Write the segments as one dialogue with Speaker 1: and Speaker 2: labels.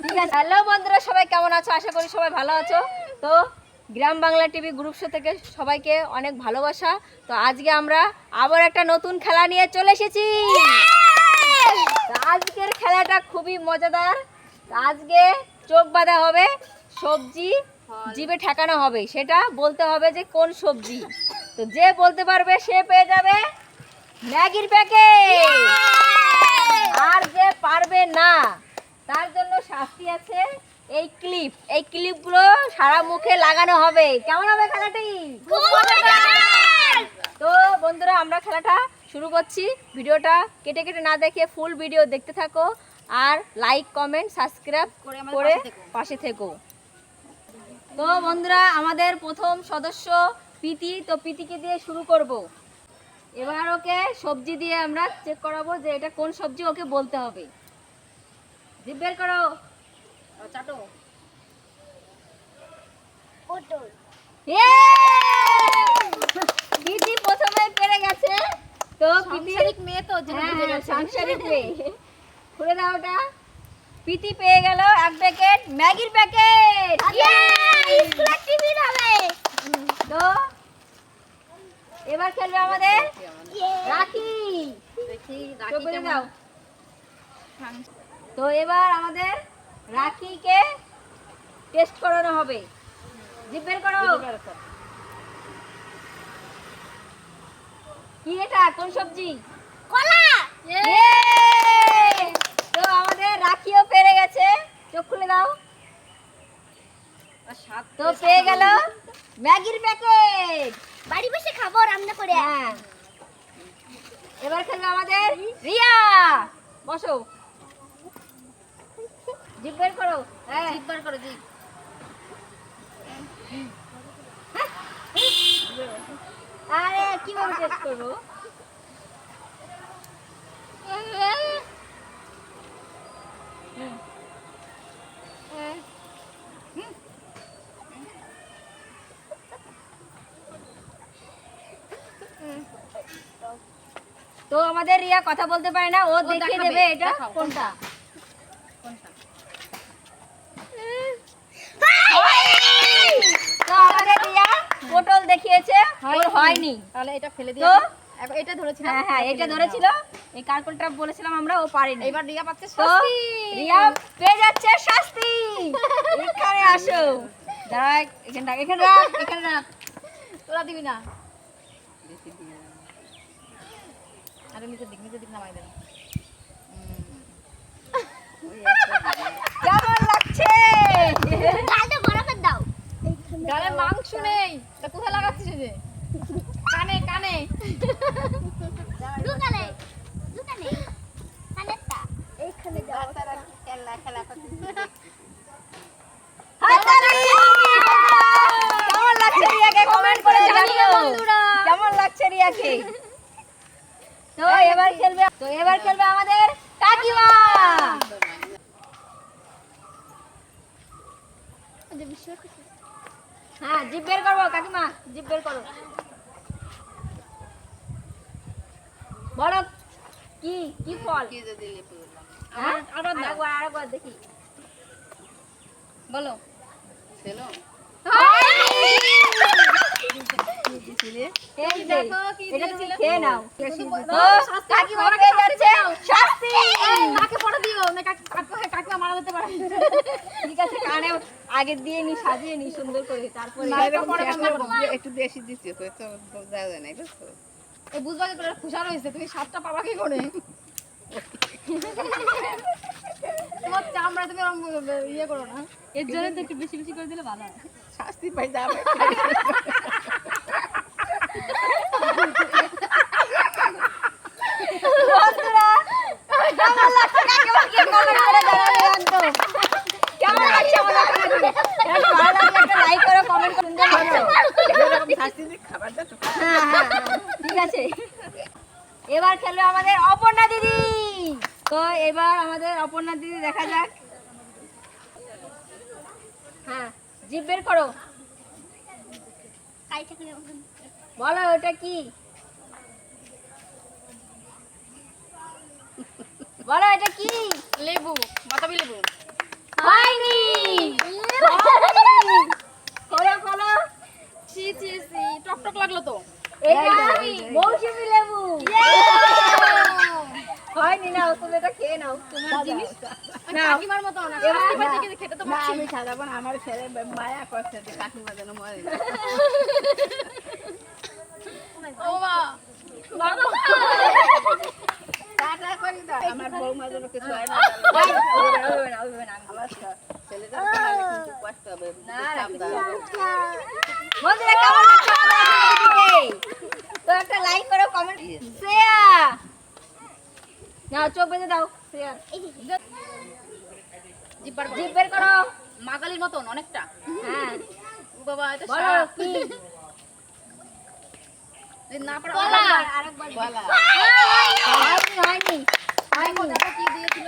Speaker 1: ঠিক আছে। হ্যালো বন্ধুরা, সবাই কেমন আছো? আশা করি সবাই ভালো আছো। তো গ্রাম বাংলা টিভি গ্রুপ শো থেকে সবাইকে অনেক ভালোবাসা। তো আজকে আমরা আবার একটা নতুন খেলা নিয়ে চলে এসেছি। তো আজকের খেলাটা খুবই মজাদার। তো আজকে চোখ বাঁধা হবে, সবজি জিভে ঠেকানো হবে, সেটা বলতে হবে যে কোন সবজি। তো যে বলতে পারবে সে পেয়ে যাবে ম্যাগির প্যাকেট। আর যে পারবে না তার জন্য শাস্তি আছে। এই ক্লিপগুলো সারা মুখে লাগানো হবে। কেমন হবে খেলাটি? তো বন্ধুরা, আমরা খেলাটা শুরু করছি। ভিডিওটা কেটে কেটে না দেখে ফুল ভিডিও দেখতে থাকো, আর লাইক কমেন্ট সাবস্ক্রাইব করে পাশে থেকো। তো বন্ধুরা, আমাদের প্রথম সদস্য প্রীতি। তো প্রীতিকে দিয়ে শুরু করব। এবার ওকে সবজি দিয়ে আমরা চেক করাবো যে এটা কোন সবজি, ওকে বলতে হবে। জিভ বের করো, চাটো। পটল। প্রীতি প্রথমে পেরে গেছে। তো সাংসারিক মেয়ে, তো সাংসারিক মেয়ে। খুলে দাও ওটা। প্রীতি পেয়ে গেল এক প্যাকেট ম্যাগির প্যাকেট। তো এবার খেলবে আমাদের রাখি। দাও। তো এবার আমাদের রাখিকে টেস্ট করানো হবে। জিভ বের করো। কি এটা, কোন সবজি? কলা। তো আমাদের রাখিও পেরে গেছে। চোখ খুলে দাও। তো পেয়ে গেল ম্যাগির প্যাকেট।
Speaker 2: বাড়ি বসে খাবো রান্না করে।
Speaker 1: হ্যাঁ, এবার খেলবে আমাদের রিয়া। বসো, জিভ বের করো। হ্যাঁ,
Speaker 2: জিভ বার করো, জিভ।
Speaker 1: আরে কিভাবে টেস্ট করবো? তো আমাদের রিয়া কথা বলতে পারে না, ও দেখিয়ে দেবে এটা কোনটা। তো আমাদের রিয়া পটল দেখিয়েছে, ওর হয়নি।
Speaker 2: তাহলে এটা ফেলে
Speaker 1: তো
Speaker 2: দিও। এটা ধরেছিল।
Speaker 1: হ্যাঁ, এটা ধরেছিল। এই কার্টুনটা বলেছিলাম আমরা, ও পারেনি।
Speaker 2: এবার রিয়া পাচ্ছে
Speaker 1: তো
Speaker 2: শাস্তি।
Speaker 1: রিয়া পেয়ে যাচ্ছে শাস্তি। এখানে আসো, দাঁড়া, এখানে রাখ।
Speaker 2: তোরা দিবি না। আরে নিচে দিক নামাই দেন।
Speaker 1: কেমন লাগছে?
Speaker 2: গালটা বড় করে দাও। গালে মাংস নেই, তা কোথায় লাগাচ্ছিস যে? কানে কানেরটা এইখানে দাও। খেলা
Speaker 1: কেমন লাগছে রিয়াকে? কমেন্ট করে জানিও কেমন লাগছে রিয়াকে। তো এবার খেলবে আমাদের কাকিমা। হ্যাঁ, জিভ বের করবো কাকিমা, জিভ বের করো। বড় কি ফল? হ্যাঁ, আরেকবার দেখি।
Speaker 2: বলো।
Speaker 1: এই দেখো, এটা তুমি খেয়ে নাও।
Speaker 2: তো
Speaker 1: কাকিমা পেয়ে যাচ্ছে শাস্তি।
Speaker 2: কাকে পড়া দিও না, কাকিমা মারা যেতে পারে।
Speaker 1: ঠিক আছে, কানে আগে দিয়ে নি, সাজিয়ে নি সুন্দর করে, তারপরে
Speaker 3: একটু বেশি দিচ্ছি তো দেওয়া যায় না, বুঝছো?
Speaker 2: এই বুঝবা কি করে খুশার হয়েছে, তুমি সাতটা পাবা কি করে? তোমার চামড়া তুমি ইয়ে করো না।
Speaker 1: এর জন্য তো একটু বেশি বেশি করে দিলে ভালো হয়।
Speaker 3: শাস্তি পাই যাবে।
Speaker 1: বন্ধুরা, কেমন লাগছে কাকিমাকে কমেন্ট করে জানাবেন তো। কেমন লাগছে আমাদের খেলাটি? এটা ভালো লাগলে একটা লাইক করো, কমেন্ট করে সুন্দর লাগছে।
Speaker 3: এরকম শাস্তি দিয়ে খাবারটা তো
Speaker 1: হ্যাঁ, ঠিক আছে। এবার খেলবে আমাদের অপর্ণা দিদি। তো এবার আমাদের অপর্ণা দিদি দেখা যাক। হ্যাঁ, জিভ বের করো। বলো ওটা কি? বলো এটা কি?
Speaker 2: লেবু, বাতাবি লেবু।
Speaker 1: হয়নি। খোলো খোলো।
Speaker 2: ছি ছি ছি, টক লাগলো তো।
Speaker 1: এটা মৌসুমী লেবু। হয়নি, নাও তুমি এটা খেয়ে নাও।
Speaker 2: তোমার জিনিস
Speaker 1: নাও।
Speaker 2: কাকিমার মতো না, শাস্তি পাইতে গেলে খেতে তো
Speaker 3: না
Speaker 2: পাচ্ছি।
Speaker 3: আমি খাবো না, আমার ছেলে মায়া করছে যে কাকিমা যেন মরে না।
Speaker 2: ও মা,
Speaker 3: টাটা করি দাও, আমার বৌমা যেন কিছু হয় না। আমার ছেলে যেন খাওয়ালে কিন্তু কষ্ট হবে, সাবধান।
Speaker 1: বন্ধুরা কেমন লাগছে আমাদের ভিডিওটিকে? তো একটা লাইক করো, কমেন্ট, শ্রেয়া নাও চোখ বেঁধে দাও। শ্রেয়া
Speaker 2: জিব্বার
Speaker 1: জিভ বের করো।
Speaker 2: মাগালির মতন অনেকটা।
Speaker 1: হ্যাঁ
Speaker 2: ও বাবা, এটা
Speaker 1: বলো
Speaker 2: সাপ।
Speaker 1: কি?
Speaker 2: যদি না পারো
Speaker 1: কলা।
Speaker 2: আরেকবার
Speaker 3: বলা।
Speaker 1: হয়নি।
Speaker 2: দেখো দেখো কি দিয়েছিল।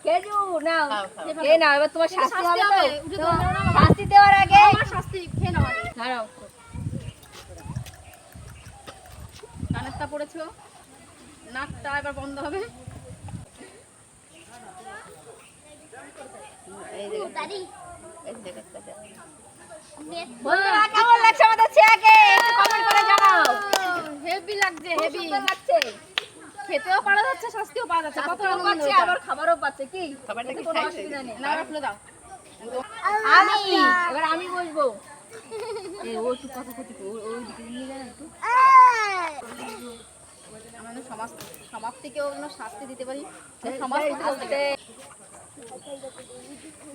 Speaker 1: খেজুর নাও।
Speaker 3: খাও, খাও।
Speaker 1: খেয়ে নাও, এবার তোমার শাস্তি
Speaker 2: শাস্তি
Speaker 1: হবে
Speaker 2: হবে,
Speaker 1: তো?
Speaker 2: উঠে
Speaker 1: তো
Speaker 2: দাঁড়াও না বাবা।
Speaker 1: শাস্তি দেওয়ার আগে
Speaker 2: আমার শাস্তি খেয়ে নাও আগে।
Speaker 1: দাঁড়াও।
Speaker 2: কানেরটা পড়েছো, নাকটা এবার বন্ধ হবে।
Speaker 3: এই দেখো, এই দেখো,
Speaker 1: বন্ধুরা কেমন লাগছে আমাদের ছেলেকে একটু কমেন্ট করে জানাও।
Speaker 2: হেভি লাগছে,
Speaker 1: খুব
Speaker 2: হেভি।
Speaker 1: সুন্দর লাগছে।
Speaker 2: খেতেও পারা যাচ্ছে, শাস্তিও পাওয়া যাচ্ছে। কত
Speaker 1: শাস্তিও
Speaker 2: আনন্দ
Speaker 1: পাচ্ছে
Speaker 2: এটা।
Speaker 1: আবার খাবারও পাচ্ছে। কি
Speaker 3: খাবারটা
Speaker 1: এতে
Speaker 3: কি
Speaker 1: কোনো
Speaker 3: খাইছে?
Speaker 1: অসুবিধা নেই।
Speaker 2: না, এবার খুলে দাও।
Speaker 1: আমি এবার আমি বসবো। এই ও একটু কথা কইতে ওই দিকে নিয়ে যান একটু।
Speaker 2: আমাদের সমাপ্তিকেও যেন শাস্তি দিতে পারি। সমাজ প্রতি বলতে
Speaker 1: আস্তে।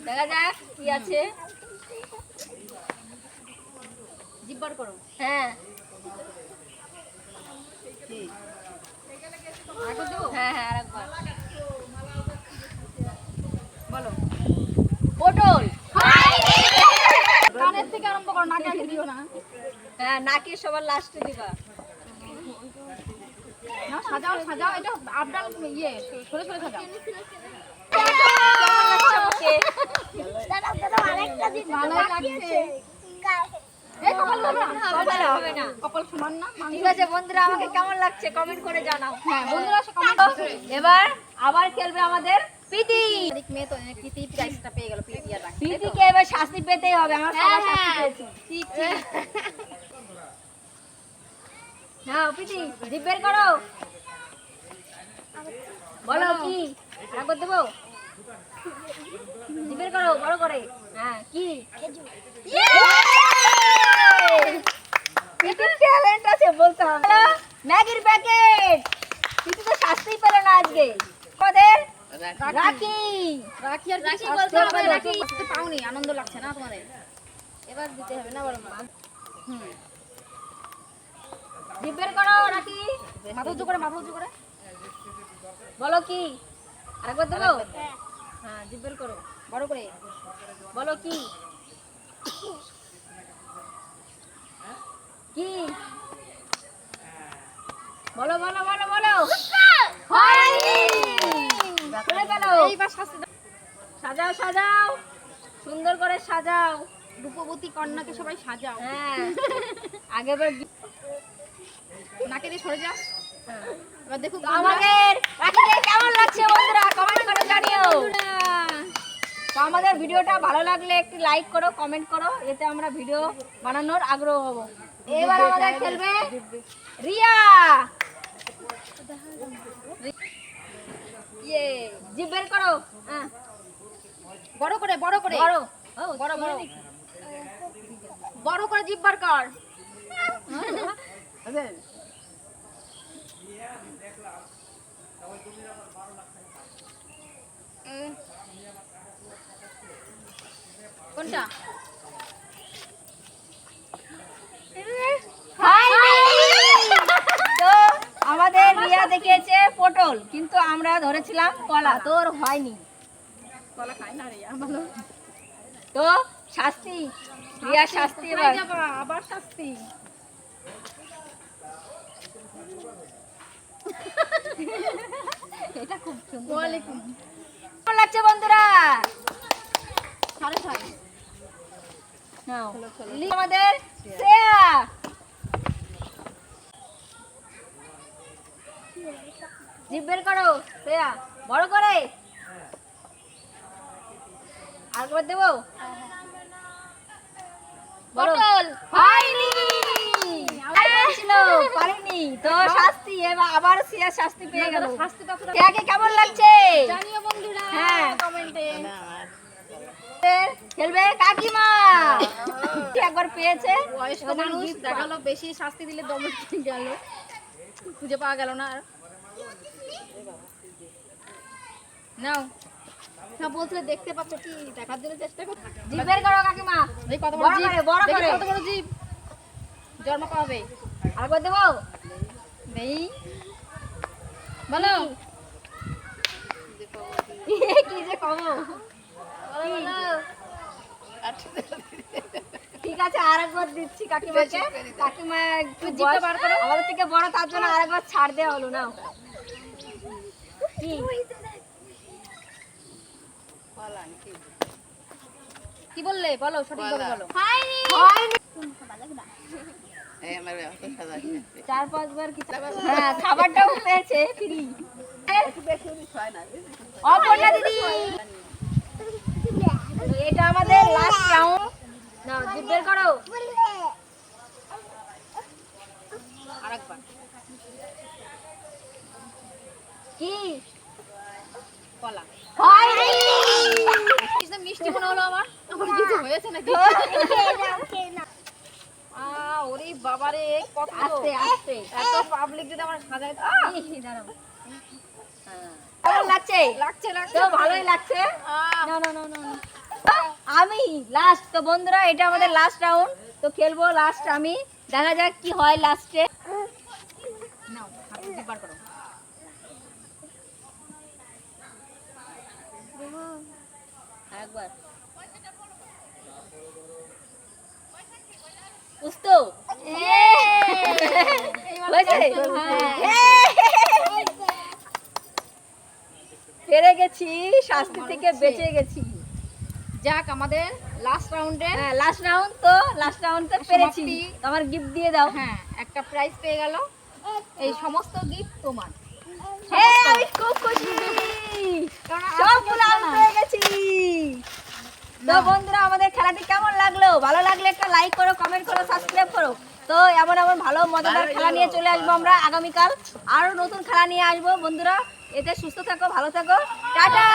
Speaker 1: দেখা যাক কি আছে।
Speaker 2: জিব্বার করো।
Speaker 1: হ্যাঁ
Speaker 3: কি?
Speaker 2: আরেকবার দেবো?
Speaker 1: হ্যাঁ হ্যাঁ আরেকবার
Speaker 2: বলো।
Speaker 1: পটল।
Speaker 2: কানের থেকে আরম্ভ করো, নাকে আগে দিও না।
Speaker 1: হ্যাঁ নাকি সবার লাস্টে দিবা।
Speaker 2: না, সাজাও সাজাও, এটা আপডাল ইয়ে সরে সরে সাজাও।
Speaker 1: কেমন লাগছে আমাকে?
Speaker 2: ভালোই লাগছে। এই কপাল হবে না,
Speaker 1: কপালে হবে না।
Speaker 2: কপাল সমান না।
Speaker 1: ঠিক আছে বন্ধুরা, আমাকে কেমন লাগছে কমেন্ট করে জানাও।
Speaker 2: হ্যাঁ, বন্ধুরা সে কমেন্ট করছে।
Speaker 1: এবার আবার খেলবে আমাদের প্রীতি।
Speaker 2: তারিখ মেয়ে তো প্রীতি প্রাইজটা পেয়ে গেল, প্রীতি আর রাখি।
Speaker 1: প্রীতিকে এবার শাস্তি পেতেই হবে। আমার সবার শাস্তি পেয়েছি।
Speaker 2: ঠিক ঠিক।
Speaker 1: হ্যাঁ প্রীতি জিভ বের করো। বলো কি? আরেকবার দেবো? জিভ বের করো বড় করে। হ্যাঁ কি? প্রীতির ট্যালেন্ট আছে বলতে হবে। ম্যাগির প্যাকেট। প্রীতি তো শাস্তিই পেল না আজকে। আমাদের রাখি।
Speaker 2: রাখি আর
Speaker 1: রাখি
Speaker 2: রাখি
Speaker 1: বলতে হবে, রাখি।
Speaker 2: রাখি পাওনি, আনন্দ লাগছে না তোমাদের?
Speaker 1: এবার দিতে হবে না বলো মা।
Speaker 2: হুম,
Speaker 1: জিভ বের করো রাখি।
Speaker 2: মাথা উঁচু করে, মাথা উঁচু করে।
Speaker 1: বলো কি? আরেকবার দেবো? হ্যাঁ জিভ বের করো
Speaker 2: বড় করে।
Speaker 1: বলো কি? কি? বলো বলো বলো বলো। হয়নি। খুলে ফেলো।
Speaker 2: এইবার শাস্তি দাও।
Speaker 1: সাজাও সাজাও, সুন্দর করে সাজাও।
Speaker 2: রূপবতী কন্যাকে সবাই সাজাও।
Speaker 1: হ্যাঁ আগেবার
Speaker 2: নাকে দিয়ে সরে যাস। এবার দেখুন
Speaker 1: তো আমাদের রাখিকে কেমন লাগছে বন্ধুরা কমেন্ট করে জানিও। তো আমাদের ভিডিওটা ভালো লাগলে একটু লাইক করো, কমেন্ট করো, এতে আমরা ভিডিও বানানোর আগ্রহ হব। এবার আমাদের খেলবে রিয়া। ইয়ে জিভ বের করো। হ্যাঁ
Speaker 2: বড় করে, বড় করে,
Speaker 1: বড়। ও
Speaker 2: বড় বড় বড় করে জিভ বার কর। কোনটা?
Speaker 1: তো আমাদের রিয়া দেখিয়েছে পটল, কিন্তু আমরা ধরেছিলাম কলা, তো ওর হয়নি।
Speaker 2: কলা খাই না রে ভালো।
Speaker 1: তো শাস্তি, রিয়ার শাস্তি এবার।
Speaker 2: আবার শাস্তি।
Speaker 1: এটা খুব সুন্দর।
Speaker 2: ওয়ালাইকুম।
Speaker 1: কেমন লাগছে বন্ধুরা?
Speaker 2: 6.5।
Speaker 1: নাও আমাদের শ্রেয়া। জিভ বের করো শ্রেয়া, বড় করে। আরেকবার দেবো? বলো।
Speaker 2: পটল।
Speaker 1: হয়নি। ছিল, পারিনি। তো শাস্তি, এবার আবার শ্রেয়া শাস্তি পেয়ে গেল।
Speaker 2: শাস্তি তো পুরো
Speaker 1: শ্রেয়াকে কেমন লাগছে?
Speaker 2: জানিও বন্ধুরা
Speaker 1: হ্যাঁ।
Speaker 2: কমেন্টে।
Speaker 1: খেলবে কাকিমা। একবার পেয়েছে।
Speaker 2: বয়স্ক মানুষ দেখালো বেশি শাস্তি দিলে দমে গেল, খুঁজে পাওয়া গেল না আর। নাও না বলছিলে দেখতে পাচ্ছ কি, দেখার জন্য চেষ্টা করো।
Speaker 1: জিভ বের করো কাকিমা।
Speaker 2: এই কত
Speaker 1: বড়
Speaker 2: বড় জিভ,
Speaker 1: করে, বড়
Speaker 2: দেখি
Speaker 1: করে।
Speaker 2: কত বড় জিভ, জন্ম পাবে।
Speaker 1: আরেকবার দেবো?
Speaker 2: নেই বলো
Speaker 1: কি যে কমো।
Speaker 2: বলো।
Speaker 3: আচ্ছা
Speaker 1: ঠিক আছে, আরেকবার দিচ্ছি কাকিমাকে। কাকিমা একটু
Speaker 2: জিভটা
Speaker 1: বয়স
Speaker 2: বার করো।
Speaker 1: আমাদের থেকে বড়, তার জন্য আরেকবার ছাড় দেওয়া হলো। নাও। কি?
Speaker 3: ফলান কি
Speaker 2: কি বললে বলো, সঠিকভাবে বলো।
Speaker 1: হয়নি।
Speaker 3: এই আমার অত সাদা আছে
Speaker 1: 4-5 বার কি? হ্যাঁ, খাবারটাও পেয়েছে ফ্রি।
Speaker 3: একটু বেশি উনিশ হয় না
Speaker 1: অপর্ণা দিদি। তো এটা আমাদের লাস্ট রাউন্ড। নাও জিভ বের করো।
Speaker 2: আরেকবার
Speaker 1: কি?
Speaker 2: কলা।
Speaker 1: হয়নি।
Speaker 2: কিছু মিষ্টি মনে হলো আমার, আমার কিছু হয়েছে নাকি? ওরে বাবারে কত
Speaker 1: আস্তে আস্তে।
Speaker 2: এত পাবলিক যদি আমার সাজায় তো
Speaker 1: দাঁড়াও। কেমন লাগছে?
Speaker 2: লাগছে লাগছে
Speaker 1: তো ভালোই লাগছে।
Speaker 2: আহ,
Speaker 1: না না না না না। আমি লাস্ট। তো বন্ধুরা, এটা আমাদের লাস্ট রাউন্ড। তো খেলবো লাস্ট আমি। দেখা যাক কি হয় লাস্টে।
Speaker 2: নাও হাত দিয়ে বার করো।
Speaker 1: একবার বুঝতো হয়েছে? পেরে গেছি, শাস্তি থেকে বেঁচে গেছি।
Speaker 2: যাক আমাদের লাস্ট রাউন্ডে
Speaker 1: হ্যাঁ, লাস্ট রাউন্ড। তো লাস্ট রাউন্ডে পেরেছি।
Speaker 2: সমাপ্তি।
Speaker 1: তো আমার গিফট দিয়ে দাও।
Speaker 2: হ্যাঁ একটা প্রাইজ পেয়ে গেল, এই সমস্ত গিফট তোমার।
Speaker 1: হ্যাঁ, আমি খুব খুশি। সবগুলো আমি পেয়ে গেছি। তো বন্ধুরা, আমাদের খেলাটি কেমন লাগলো? ভালো লাগলে একটা লাইক করো, কমেন্ট করো, সাবস্ক্রাইব করো। তো এমন এমন ভালো মজাদার খেলা নিয়ে চলে আসবো আমরা আগামীকাল। আরো নতুন খেলা নিয়ে আসবো বন্ধুরা। এতে সুস্থ থাকো, ভালো থাকো। টাটা।